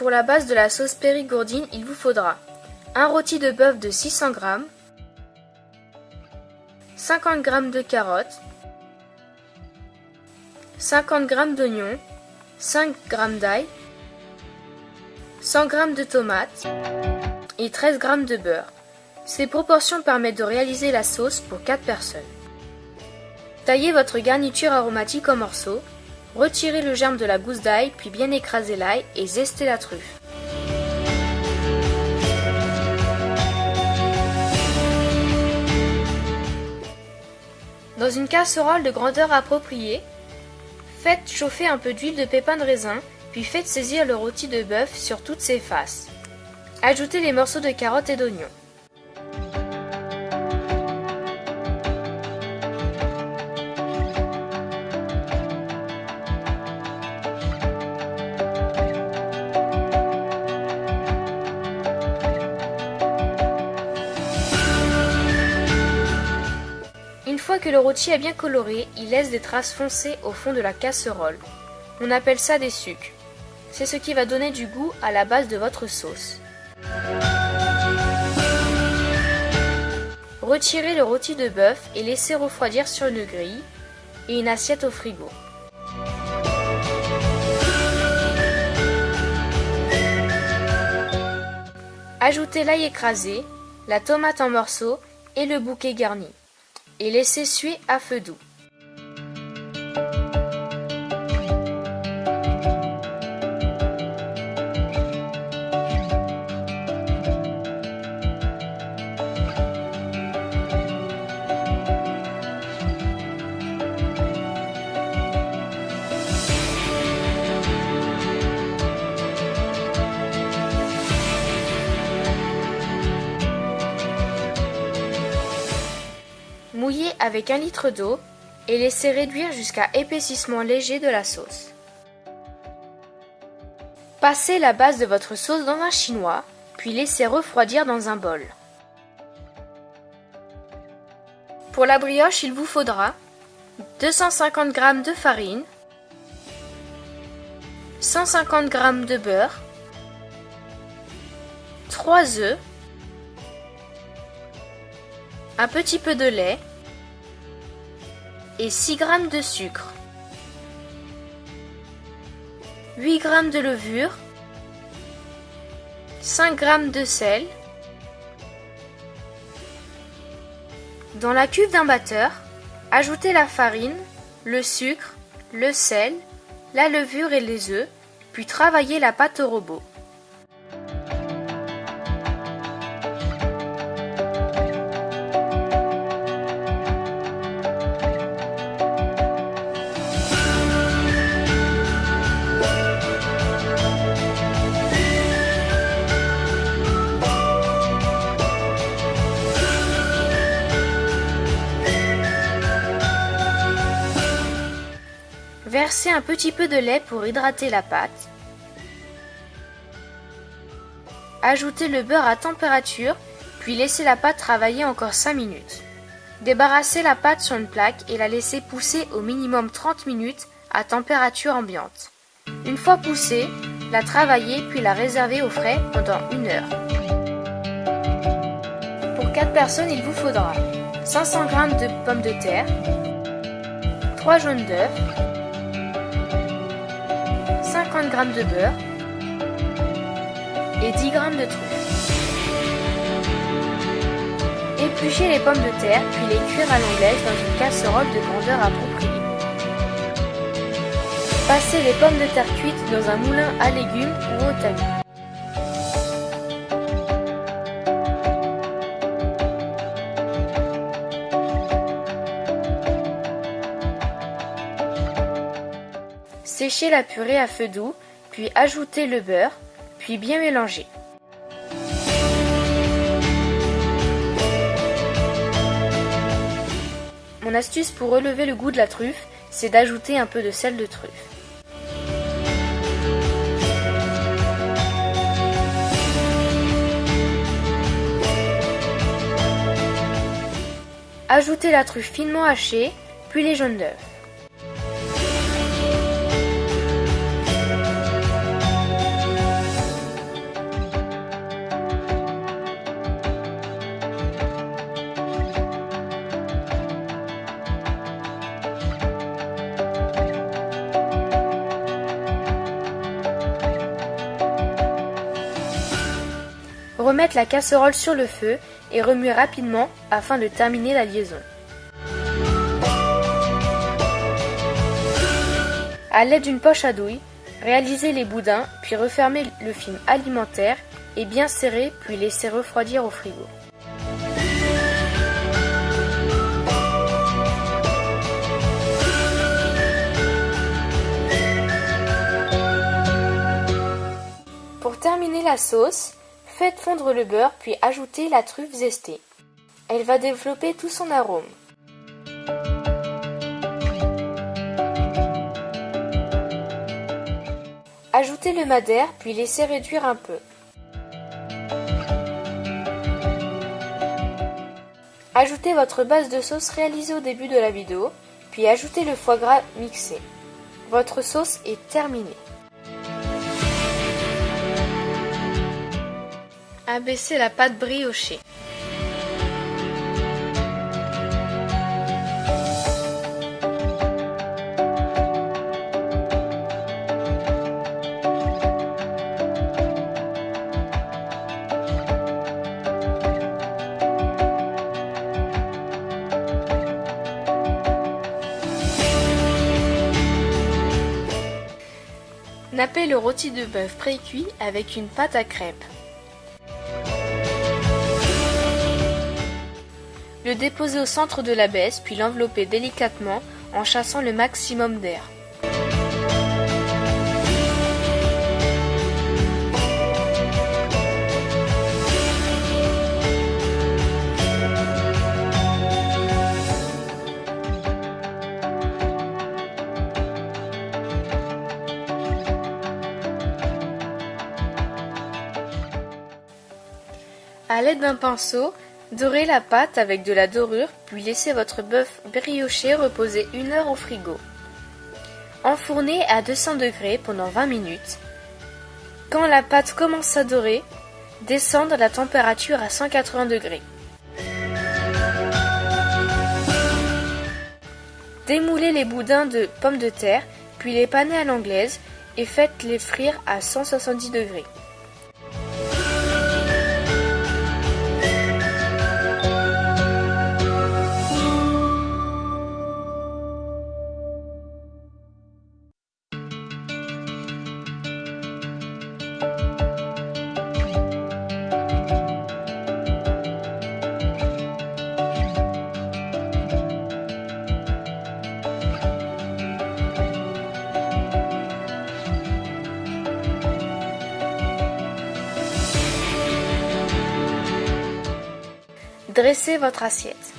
Pour la base de la sauce périgourdine, il vous faudra un rôti de bœuf de 600 g, 50 g de carottes, 50 g d'oignons, 5 g d'ail, 100 g de tomates et 13 g de beurre. Ces proportions permettent de réaliser la sauce pour 4 personnes. Taillez votre garniture aromatique en morceaux, retirez le germe de la gousse d'ail, puis bien écrasez l'ail et zestez la truffe. Dans une casserole de grandeur appropriée, faites chauffer un peu d'huile de pépins de raisin, puis faites saisir le rôti de bœuf sur toutes ses faces. Ajoutez les morceaux de carottes et d'oignons. Une fois que le rôti est bien coloré, il laisse des traces foncées au fond de la casserole. On appelle ça des sucs. C'est ce qui va donner du goût à la base de votre sauce. Retirez le rôti de bœuf et laissez refroidir sur une grille et une assiette au frigo. Ajoutez l'ail écrasé, la tomate en morceaux et le bouquet garni. Et laissez suer à feu doux. Mouillez avec 1 litre d'eau et laissez réduire jusqu'à épaississement léger de la sauce. Passez la base de votre sauce dans un chinois, puis laissez refroidir dans un bol. Pour la brioche, il vous faudra 250 g de farine, 150 g de beurre, 3 œufs, un petit peu de lait et 6 g de sucre, 8 g de levure, 5 g de sel. Dans la cuve d'un batteur, ajoutez la farine, le sucre, le sel, la levure et les œufs, puis travaillez la pâte au robot. Versez un petit peu de lait pour hydrater la pâte. Ajoutez le beurre à température, puis laissez la pâte travailler encore 5 minutes. Débarrassez la pâte sur une plaque et la laissez pousser au minimum 30 minutes à température ambiante. Une fois poussée, la travaillez puis la réservez au frais pendant 1 heure. Pour 4 personnes, il vous faudra 500 g de pommes de terre, 3 jaunes d'œufs, 50 g de beurre et 10 g de truffe. Épluchez les pommes de terre puis les cuire à l'anglaise dans une casserole de grandeur appropriée. Passez les pommes de terre cuites dans un moulin à légumes ou au tamis. Séchez la purée à feu doux, puis ajoutez le beurre, puis bien mélanger. Mon astuce pour relever le goût de la truffe, c'est d'ajouter un peu de sel de truffe. Ajoutez la truffe finement hachée, puis les jaunes d'œufs. remettre la casserole sur le feu et remuer rapidement afin de terminer la liaison. À l'aide d'une poche à douille, réalisez les boudins, puis refermez le film alimentaire et bien serrer, puis laissez refroidir au frigo. Pour terminer la sauce, faites fondre le beurre puis ajoutez la truffe zestée. Elle va développer tout son arôme. Ajoutez le madère puis laissez réduire un peu. Ajoutez votre base de sauce réalisée au début de la vidéo, puis ajoutez le foie gras mixé. Votre sauce est terminée. Abaissez la pâte briochée. Nappez le rôti de bœuf pré-cuit avec une pâte à crêpes. Le déposez au centre de la baisse puis l'enveloppez délicatement en chassant le maximum d'air. À l'aide d'un pinceau, dorez la pâte avec de la dorure, puis laissez votre bœuf brioché reposer 1 heure au frigo. Enfournez à 200 degrés pendant 20 minutes. Quand la pâte commence à dorer, descendre la température à 180 degrés. Démoulez les boudins de pommes de terre, puis les panez à l'anglaise et faites-les frire à 170 degrés. Dressez votre assiette.